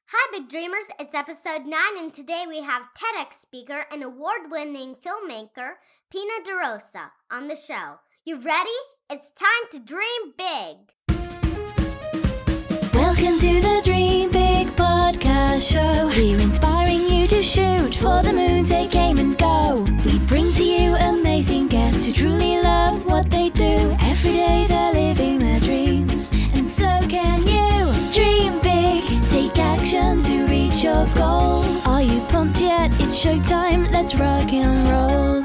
Hi, Big Dreamers. It's episode 9, and today we have TEDx speaker and award-winning filmmaker Pina Rosa on the show. You ready? It's time to dream big. Welcome to the Dream Big podcast show. We're inspiring you to shoot for the moon, take aim and go. We bring to you amazing guests who truly love what they do. Every day they're living their dreams, and so can you. Dream big, take action to reach your goals. Are you pumped yet? It's showtime, let's rock and roll.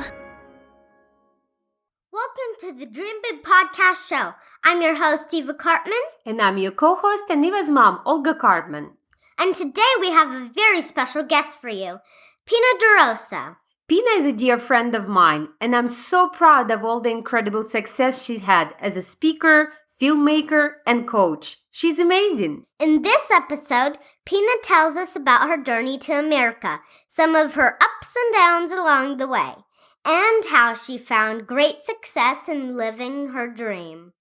Welcome to the Dream Big podcast show. I'm your host, Eva Cartman. And I'm your co-host and Eva's mom, Olga Cartman. And today we have a very special guest for you, Pina Rosa. Pina is a dear friend of mine, and I'm so proud of all the incredible success she's had as a speaker, filmmaker, and coach. She's amazing. In this episode, Pina tells us about her journey to America, some of her ups and downs along the way, and how she found great success in living her dream.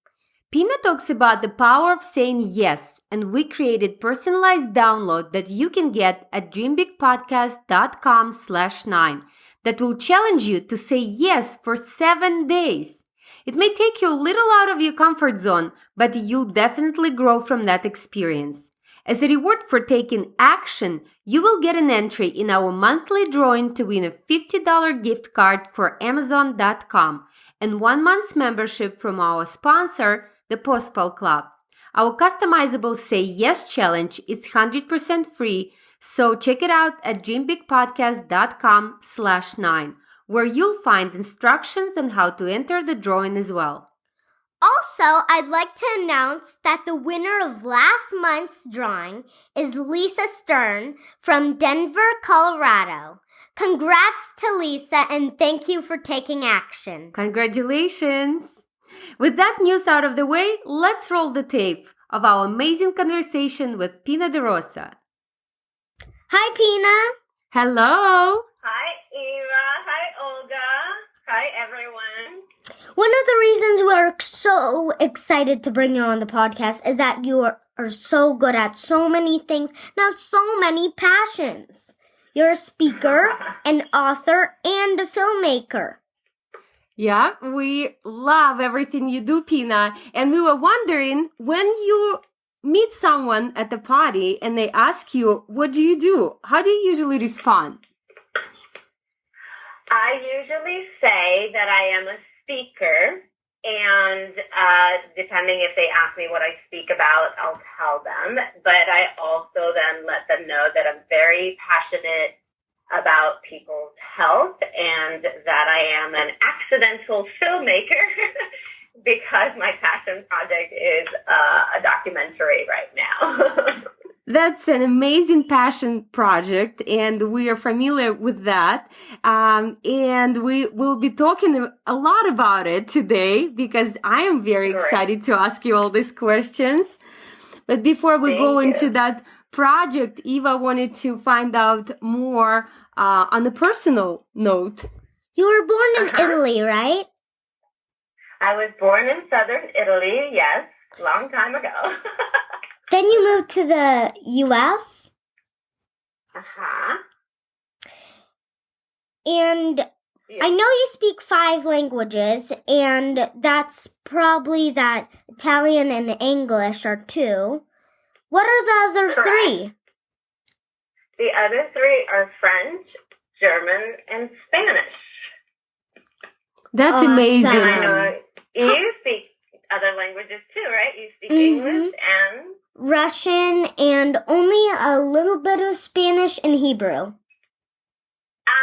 Pina talks about the power of saying yes, and we created personalized download that you can get at dreambigpodcast.com/9 that will challenge you to say yes for 7 days. It may take you a little out of your comfort zone, but you'll definitely grow from that experience. As a reward for taking action, you will get an entry in our monthly drawing to win a $50 gift card for Amazon.com and 1 month's membership from our sponsor, the Postpal Club. Our customizable Say Yes challenge is 100% free, so check it out at dreambigpodcast.com/9, where you'll find instructions on how to enter the drawing as well. Also, I'd like to announce that the winner of last month's drawing is Lisa Stern from Denver, Colorado. Congrats to Lisa, and thank you for taking action. Congratulations! With that news out of the way, let's roll the tape of our amazing conversation with Pina Rosa. Hi, Pina. Hello! Hi, Eva. Hi, Olga. Hi, everyone. One of the reasons we're so excited to bring you on the podcast is that you are so good at so many things and have so many passions. You're a speaker, an author, and a filmmaker. Yeah, we love everything you do, Pina. And we were wondering, when you meet someone at the party and they ask you, what do you do? How do you usually respond? I usually say that I am a speaker, and depending if they ask me what I speak about, I'll tell them. But I also then let them know that I'm very passionate about people's health and that I am an accidental filmmaker because my passion project is a documentary right now. That's an amazing passion project, and we are familiar with that. And we will be talking a lot about it today because I am very excited to ask you all these questions. But before we go into that project, Eva wanted to find out more on a personal note. You were born in Italy, right? I was born in southern Italy, yes, long time ago. Then you moved to the U.S.? Uh-huh. And I know you speak 5 languages, and that's probably that Italian and English are 2. What are the other 3? The other 3 are French, German, and Spanish. That's amazing. And I know you speak other languages too, right? You speak English and Russian, and only a little bit of Spanish and Hebrew.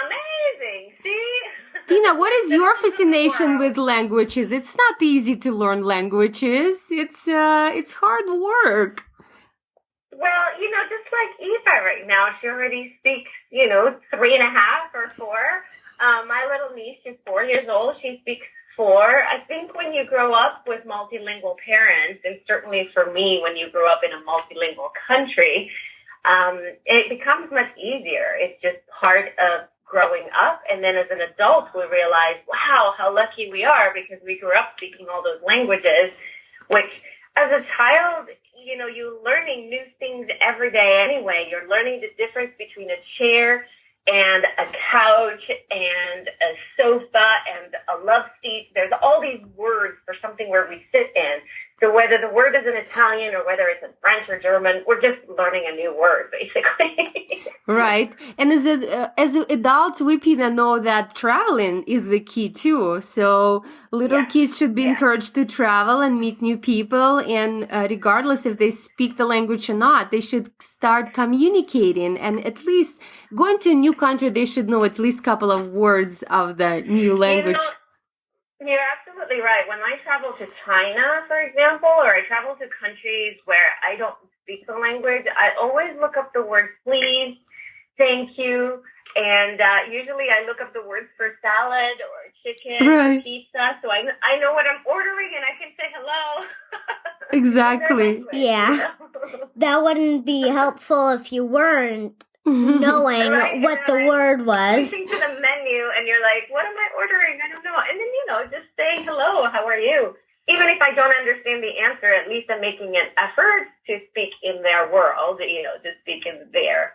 Amazing! See? Tina, what is your fascination with languages? It's not easy to learn languages. It's hard work. Well, just like Eva right now, she already speaks, 3.5 or 4. My little niece, she's 4 years old. She speaks 4. I think when you grow up with multilingual parents, and certainly for me, when you grow up in a multilingual country, it becomes much easier. It's just part of growing up. And then as an adult, we realize, wow, how lucky we are because we grew up speaking all those languages, which as a child, you're learning new things every day anyway. You're learning the difference between a chair and a couch and a sofa and a love seat. There's all these words for something where we sit in. So whether the word is in Italian or whether it's in French or German, we're just learning a new word, basically. Right. And as adults, we Pina know that traveling is the key too. So little kids should be encouraged to travel and meet new people. And regardless if they speak the language or not, they should start communicating. And at least going to a new country, they should know at least a couple of words of the new language. You're absolutely right. When I travel to China, for example, or I travel to countries where I don't speak the language, I always look up the word please, thank you, and usually I look up the words for salad or chicken or pizza, so I know what I'm ordering and I can say hello. Exactly. Yeah. That wouldn't be helpful if you weren't knowing what the word was. You to the menu and you're like, what am I ordering? I don't know. And then, just say hello, how are you? Even if I don't understand the answer, at least I'm making an effort to speak in their world, to speak in their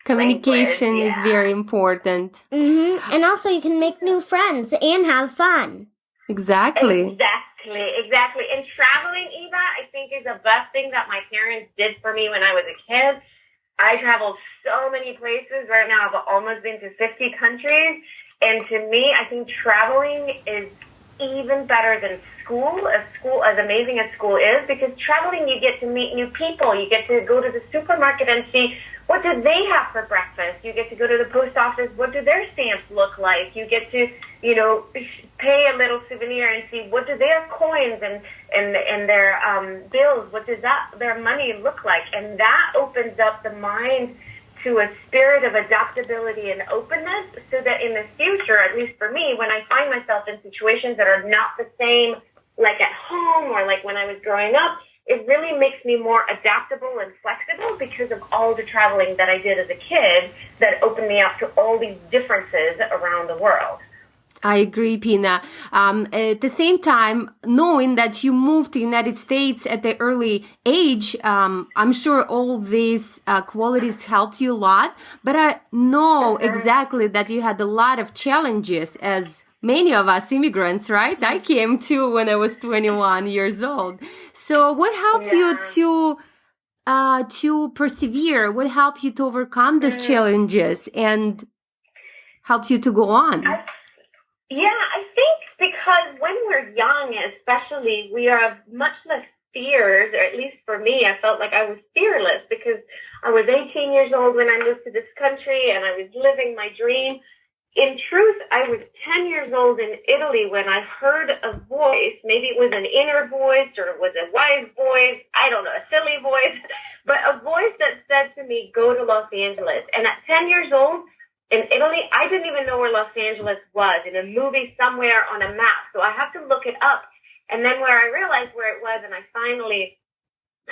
communication language. is very important. And also you can make new friends and have fun. Exactly. Exactly. And traveling, Eva, I think is the best thing that my parents did for me when I was a kid. I traveled so many places. Right now I've almost been to 50 countries. And to me, I think traveling is even better than school, as amazing as school is, because traveling, you get to meet new people. You get to go to the supermarket and see what do they have for breakfast. You get to go to the post office. What do their stamps look like? You get to, pay a little souvenir and see what do their coins and their bills, what does their money look like? And that opens up the mind to a spirit of adaptability and openness, so that in the future, at least for me, when I find myself in situations that are not the same like at home or like when I was growing up, it really makes me more adaptable and flexible because of all the traveling that I did as a kid that opened me up to all these differences around the world. I agree, Pina. At the same time, knowing that you moved to the United States at the early age, I'm sure all these qualities helped you a lot. But I know exactly that you had a lot of challenges, as many of us immigrants, right? I came too when I was 21 years old. So what helped you to persevere? What helped you to overcome these challenges and helped you to go on? I think because when we're young, especially, we have much less fears, or at least for me, I felt like I was fearless because I was 18 years old when I moved to this country and I was living my dream. In truth, I was 10 years old in Italy when I heard a voice. Maybe it was an inner voice or it was a wise voice. I don't know, a silly voice, but a voice that said to me, go to Los Angeles. And at 10 years old, in Italy, I didn't even know where Los Angeles was, in a movie somewhere on a map. So I have to look it up. And then where I realized where it was, and I finally,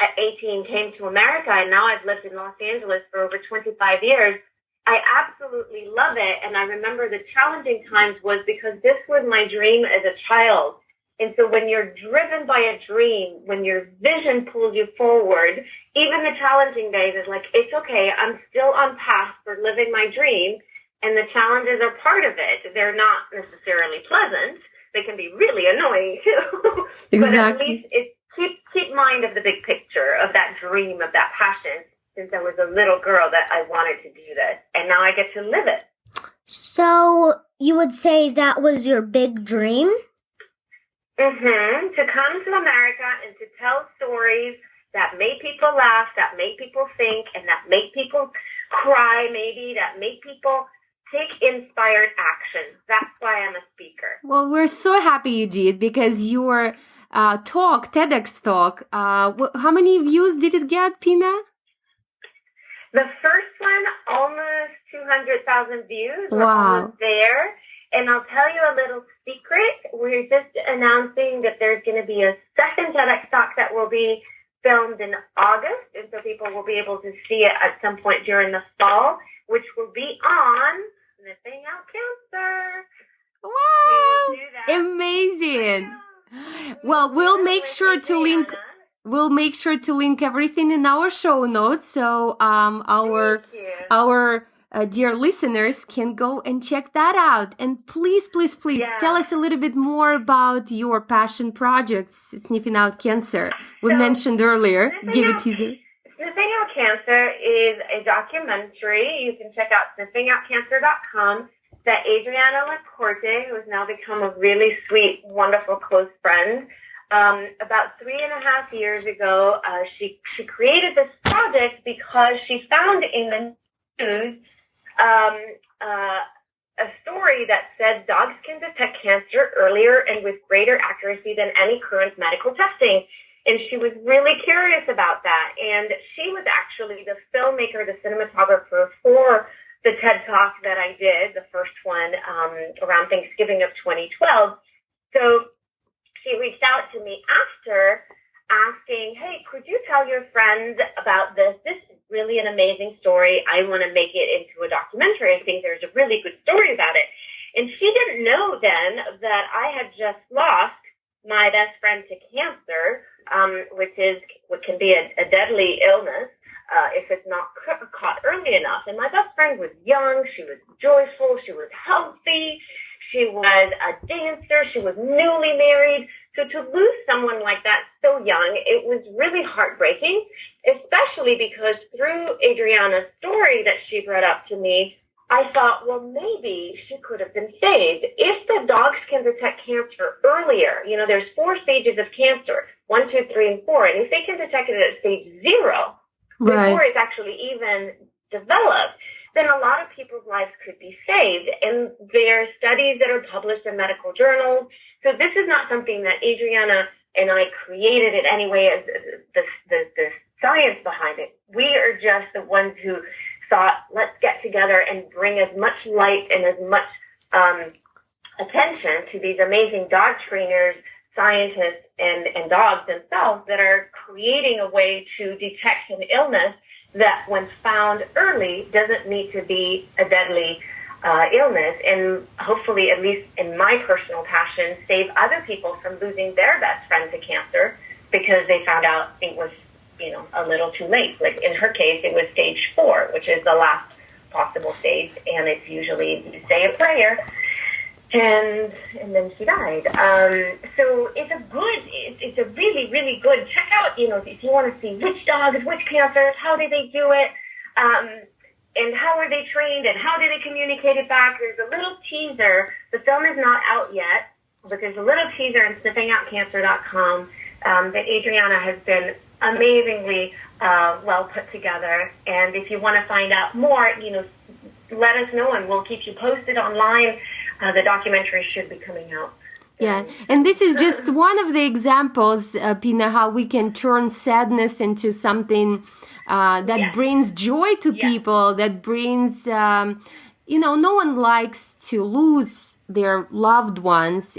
at 18, came to America, and now I've lived in Los Angeles for over 25 years, I absolutely love it. And I remember the challenging times was because this was my dream as a child. And so when you're driven by a dream, when your vision pulls you forward, even the challenging days is like, it's okay, I'm still on path for living my dream. And the challenges are part of it. They're not necessarily pleasant. They can be really annoying too. Exactly. But at least keep mind of the big picture of that dream, of that passion. Since I was a little girl that I wanted to do this. And now I get to live it. So you would say that was your big dream? To come to America and to tell stories that make people laugh, that make people think, and that make people cry maybe, that make people take inspired action. That's why I'm a speaker. Well, we're so happy you did, because your TEDx talk, how many views did it get, Pina? The first one, almost 200,000 views. We're Wow. almost there. And I'll tell you a little secret. We're just announcing that there's going to be a second TEDx talk that will be filmed in August. And so people will be able to see it at some point during the fall, which will be on Sniffing Out Cancer. Wow! We will do that. Amazing. Well, we'll make sure to link we'll make sure to link everything in our show notes, so our dear listeners can go and check that out. And please tell us a little bit more about your passion projects, Sniffing Out Cancer. We mentioned earlier. Give a teaser. Sniffing Out Cancer is a documentary. You can check out sniffingoutcancer.com that Adriana Lacorte, who has now become a really sweet, wonderful, close friend, about 3.5 years ago, she created this project because she found in the news a story that said dogs can detect cancer earlier and with greater accuracy than any current medical testing. And she was really curious about that. And she was actually the filmmaker, the cinematographer for the TED Talk that I did, the first one around Thanksgiving of 2012. So she reached out to me after asking, hey, could you tell your friends about this? This is really an amazing story. I want to make it into a documentary. I think there's a really good story about it. And she didn't know then that I had just lost my best friend to cancer, which can be a deadly illness if it's not caught early enough. And my best friend was young. She was joyful. She was healthy. She was a dancer. She was newly married. So to lose someone like that so young, it was really heartbreaking, especially because through Adriana's story that she brought up to me, I thought, well, maybe she could have been saved. If the dogs can detect cancer earlier, there's 4 stages of cancer, 1, 2, 3, and 4. And if they can detect it at stage 0, before it's actually even developed, then a lot of people's lives could be saved. And there are studies that are published in medical journals. So this is not something that Adriana and I created in any way as the science behind it. We are just the ones who thought, let's get together and bring as much light and as much attention to these amazing dog trainers, scientists, and dogs themselves that are creating a way to detect an illness that when found early doesn't need to be a deadly illness, and hopefully, at least in my personal passion, save other people from losing their best friend to cancer because they found out it was, a little too late. Like in her case, it was stage 4, which is the last possible stage, and it's usually you say a prayer, and then she died. So it's a really, really good, check out, if you want to see which dogs, which cancers, how did they do it, and how are they trained, and how did they communicate it back. There's a little teaser. The film is not out yet, but there's a little teaser on sniffingoutcancer.com that Adriana has been amazingly well put together. And if you want to find out more, let us know, and we'll keep you posted online. The documentary should be coming out. Yeah, and this is just one of the examples, Pina, how we can turn sadness into something that brings joy to people, that brings, no one likes to lose their loved ones,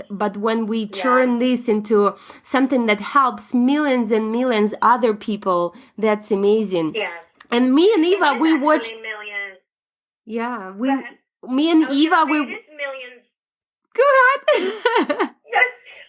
but when we turn this into something that helps millions and millions other people, that's amazing. Yeah. And me and Eva, we watched. Millions. Yeah, me and Eva, we. Millions. Go ahead. Yes.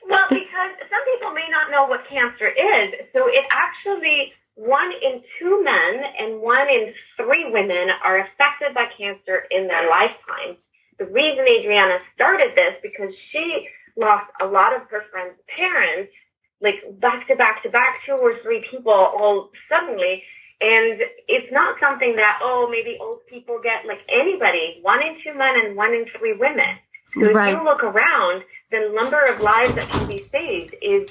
Well, because some people may not know what cancer is, so it actually 1 in 2 men and 1 in 3 women are affected by cancer in their lifetime. The reason Adriana started this because she lost a lot of her friends' parents, like back to back, 2 or 3 people all suddenly. And it's not something that, maybe old people get, like anybody, 1 in 2 men and 1 in 3 women. So if you look around, the number of lives that can be saved is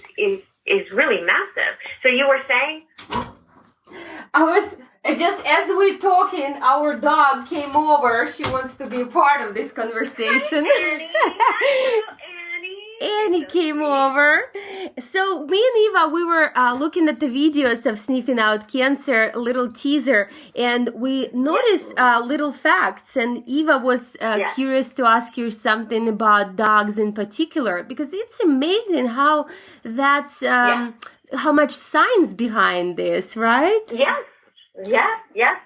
really massive. So you were saying? I was just as we're talking, our dog came over. She wants to be a part of this conversation. Annie came over. So me and Eva, we were looking at the videos of Sniffing Out Cancer, a little teaser, and we noticed little facts. And Eva was curious to ask you something about dogs in particular, because it's amazing how that's how much science behind this, right? Yes.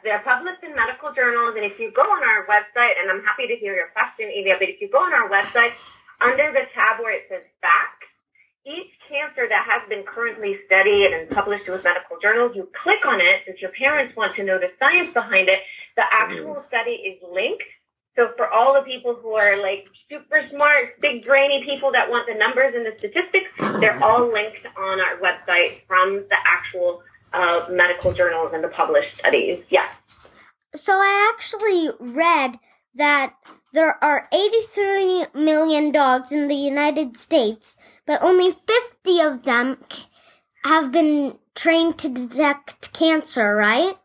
They're published in medical journals, and if you go on our website, and I'm happy to hear your question, Eva, but if you go on our website, under the tab where it says facts, each cancer that has been currently studied and published with medical journals, you click on it, since your parents want to know the science behind it, the actual study is linked. So for all the people who are like super smart, big brainy people that want the numbers and the statistics, they're all linked on our website from the actual medical journals and the published studies. Yeah. So I actually read that there are 83 million dogs in the United States, but only 50 of them have been trained to detect cancer, right?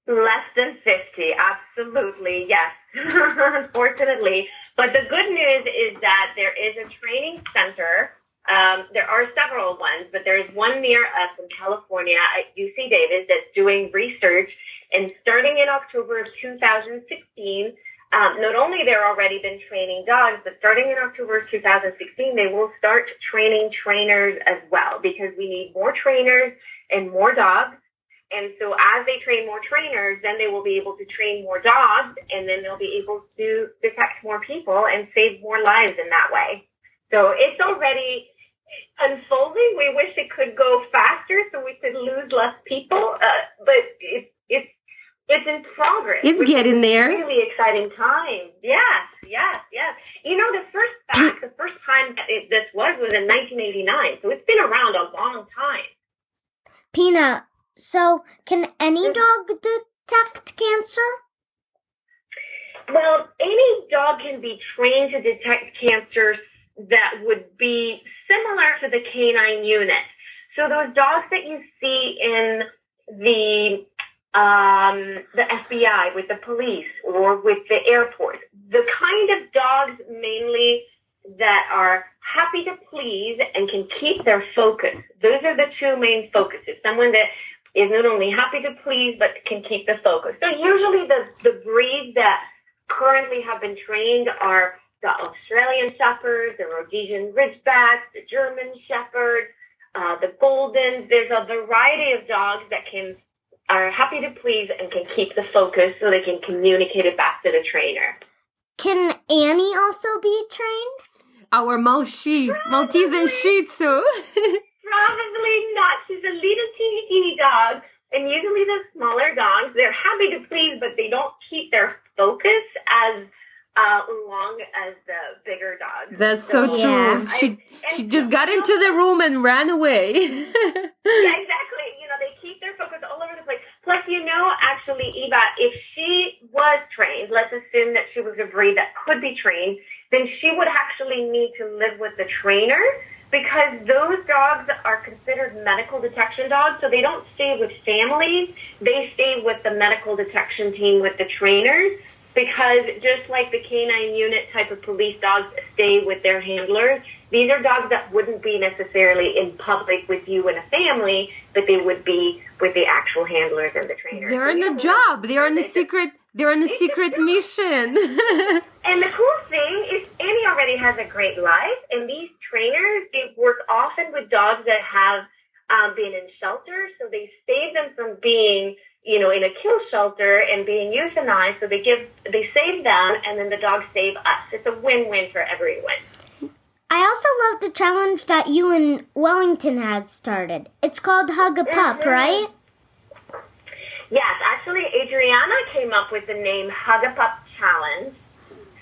Less than 50, absolutely, yes, unfortunately. But the good news is that there is a training center. There are several ones, but there is one near us in California at UC Davis that's doing research. And starting in October of 2016, not only they're already been training dogs, but starting in October of 2016, they will start training trainers as well, because we need more trainers and more dogs. And so as they train more trainers, then they will be able to train more dogs, and then they'll be able to detect more people and save more lives in that way. So it's already unfolding. We wish it could go faster so we could lose less people, but it's in progress. It's getting there. Really exciting time. Yes. You know, the first time that this was in 1989, so it's been around a long time. Pina, so can any dog detect cancer? Well, any dog can be trained to detect cancers that would be similar to the canine unit. So those dogs that you see in the FBI with the police or with the airport, the kind of dogs mainly that are happy to please and can keep their focus. Those are the two main focuses. Someone that is not only happy to please, but can keep the focus. So usually the breeds that currently have been trained are the Australian Shepherds, the Rhodesian Ridgebacks, the German Shepherds, the Goldens. There's a variety of dogs that are happy to please and can keep the focus so they can communicate it back to the trainer. Can Annie also be trained? Our Maltese and Shih Tzu. Probably not. She's a little teeny dog. And usually the smaller dogs, they're happy to please, but they don't keep their focus as long as the bigger dogs. That's so Yeah. true. She just got into the room and ran away. Yeah, exactly. You know, they keep their focus all over the place. Plus, you know, actually, Eva, if she was trained, let's assume that she was a breed that could be trained, then she would actually need to live with the trainer, because those dogs are considered medical detection dogs, so they don't stay with families. They stay with the medical detection team with the trainers, because just like the canine unit type of police dogs stay with their handlers, these are dogs that wouldn't be necessarily in public with you and a family, but they would be with the actual handlers and the trainers. They're on the job. They're on the secret mission. And the cool thing is Annie already has a great life, and these trainers, they work often with dogs that have been in shelters, so they save them from being, you know, in a kill shelter and being euthanized, so they save them, and then the dogs save us. It's a win-win for everyone. I also love the challenge that you and Wellington has started. It's called Hug-a-Pup, right? Yes, actually, Adriana came up with the name Huggabug Challenge.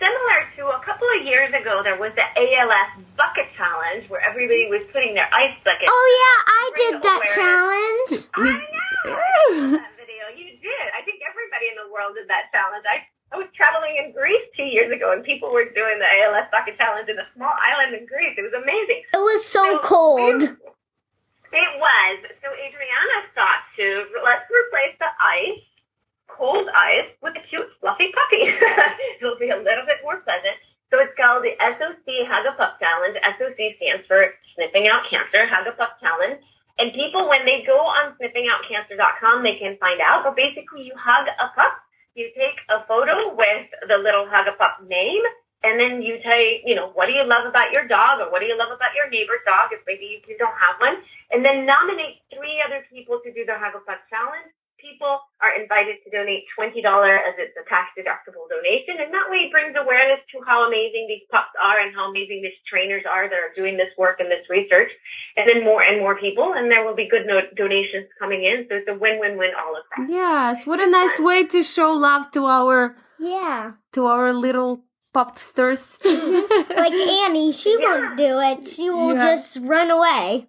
Similar to a couple of years ago, there was the ALS Bucket Challenge, where everybody was putting their ice bucket. Oh, yeah, I did that challenge. I know. I saw that video. You did. I think everybody in the world did that challenge. I was traveling in Greece 2 years ago, and people were doing the ALS Bucket Challenge in a small island in Greece. It was amazing. It was so cold. It was. So Adriana thought let's replace the ice, cold ice, with a cute, fluffy puppy. It'll be a little bit more pleasant. So it's called the SOC Huggabug Challenge. SOC stands for Sniffing Out Cancer, Huggabug Challenge. And people, when they go on sniffingOutCancer.com, they can find out. But basically, you hug a pup. You take a photo with the little Huggabug name, and then you say, you know, what do you love about your dog, or what do you love about your neighbor's dog, if maybe you don't have one, and then nominate 3 other people to do the Huggabug Challenge. people are invited to donate $20 as it's a tax-deductible donation. And that way it brings awareness to how amazing these pups are and how amazing these trainers are that are doing this work and this research. And then more and more people, and there will be good donations coming in. So it's a win-win-win all across. Yes, what a nice way to show love to our little popsters. Like Annie, she won't do it. She will just run away.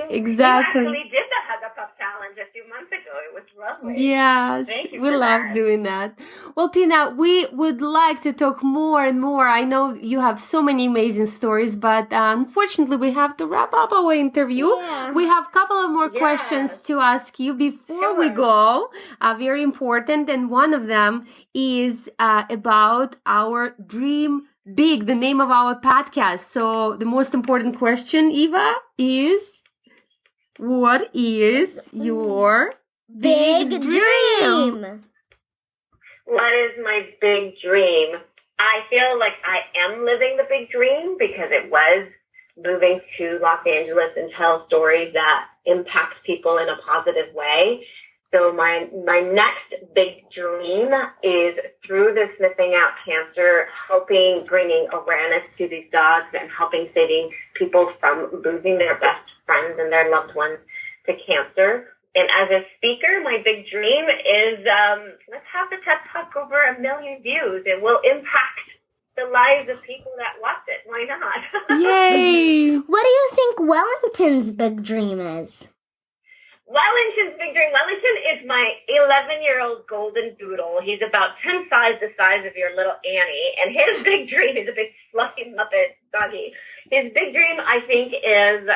Exactly. You actually did the Huggabug challenge a few months ago. It was lovely. Yes, Thank you we for love that. doing that. Well, Pina, we would like to talk more and more. I know you have so many amazing stories, but unfortunately, we have to wrap up our interview. Yeah. We have a couple of more questions to ask you before we go. Very important, and one of them is about our dream big, the name of our podcast. So the most important question, Eva, is what is your Big dream. What is my big dream? I feel like I am living the big dream because it was moving to Los Angeles and tell stories that impact people in a positive way. So my next big dream is through the Sniffing Out Cancer, bringing awareness to these dogs and helping saving people from losing their best friends and their loved ones to cancer. And as a speaker, my big dream is let's have the TED Talk over 1 million views. It will impact the lives of people that watch it. Why not? Yay! What do you think Wellington's big dream is? Wellington's big dream. Wellington is my 11-year-old golden doodle. He's about 10 times the size of your little Annie. And his big dream is a big fluffy Muppet doggy. His big dream, I think, is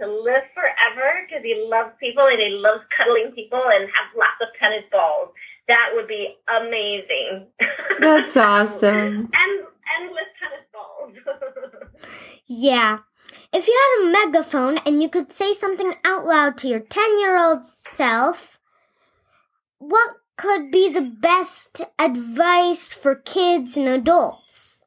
to live forever because he loves people and he loves cuddling people and have lots of tennis balls. That would be amazing. That's awesome. And endless tennis balls. Yeah. If you had a megaphone and you could say something out loud to your 10-year-old self, what could be the best advice for kids and adults?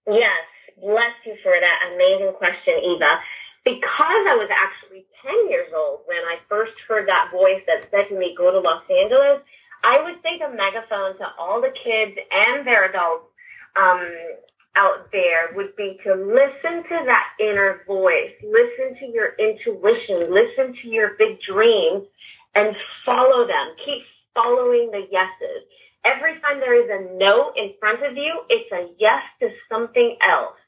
Yes, bless you for that amazing question, Eva. Because I was actually 10 years old when I first heard that voice that said to me, go to Los Angeles, I would think a megaphone to all the kids and their adults out there would be to listen to that inner voice, listen to your intuition, listen to your big dreams, and follow them. Keep following the yeses. Every time there is a no in front of you, it's a yes to something else.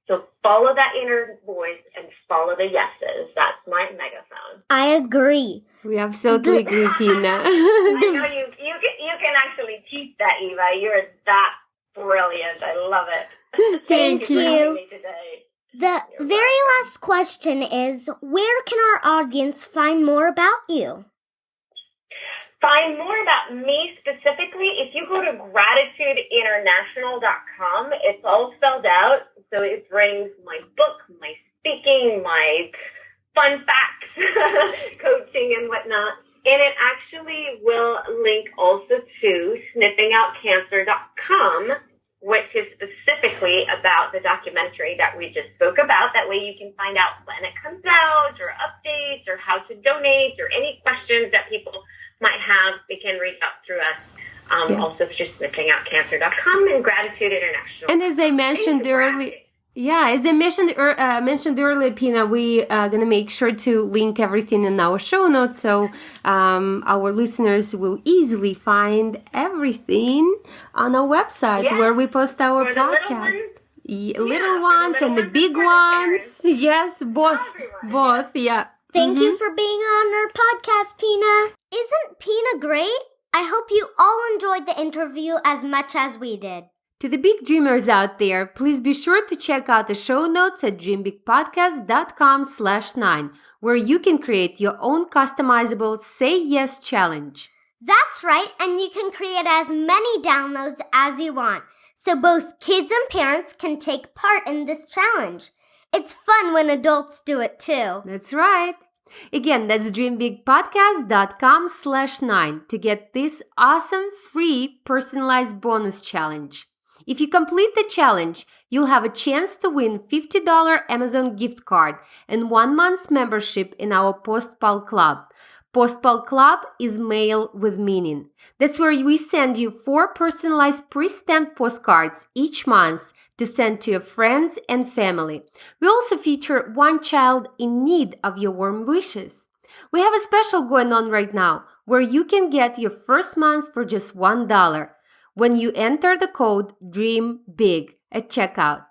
So follow that inner voice and follow the yeses. That's my megaphone. I agree. We absolutely agree, Pina. I know you can actually teach that, Eva. You're that brilliant. I love it. Thank you. For you. having me today. The very last question is, where can our audience find more about you? Find more about me specifically if you go to gratitudeinternational.com. It's all spelled out, so it brings my book, my speaking, my fun facts, coaching and whatnot. And it actually will link also to sniffingoutcancer.com, which is specifically about the documentary that we just spoke about. That way you can find out when it comes out or updates or how to donate or any questions that people might have. They can reach out through us. Also through sniffingoutcancer.com and Gratitude International. And as I mentioned earlier, mentioned earlier, Pina, we are going to make sure to link everything in our show notes so our listeners will easily find everything on our website where we post our For podcast. Little Little ones and the big ones. Yes, both. Yeah. Thank you for being on our podcast, Pina. Isn't Pina great? I hope you all enjoyed the interview as much as we did. To the big dreamers out there, please be sure to check out the show notes at dreambigpodcast.com/9, where you can create your own customizable Say Yes challenge. That's right, and you can create as many downloads as you want, so both kids and parents can take part in this challenge. It's fun when adults do it too. That's right. Again, that's dreambigpodcast.com/9 to get this awesome free personalized bonus challenge. If you complete the challenge, you'll have a chance to win $50 Amazon gift card and 1 month's membership in our Post-Pal Club. Postpal Club is mail with meaning. That's where we send you 4 personalized pre-stamped postcards each month to send to your friends and family. We also feature one child in need of your warm wishes. We have a special going on right now where you can get your first month for just $1 when you enter the code DREAMBIG at checkout.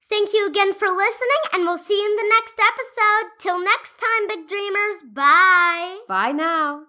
Thank you again for listening, and we'll see you in the next episode. Till next time, big dreamers. Bye. Bye now.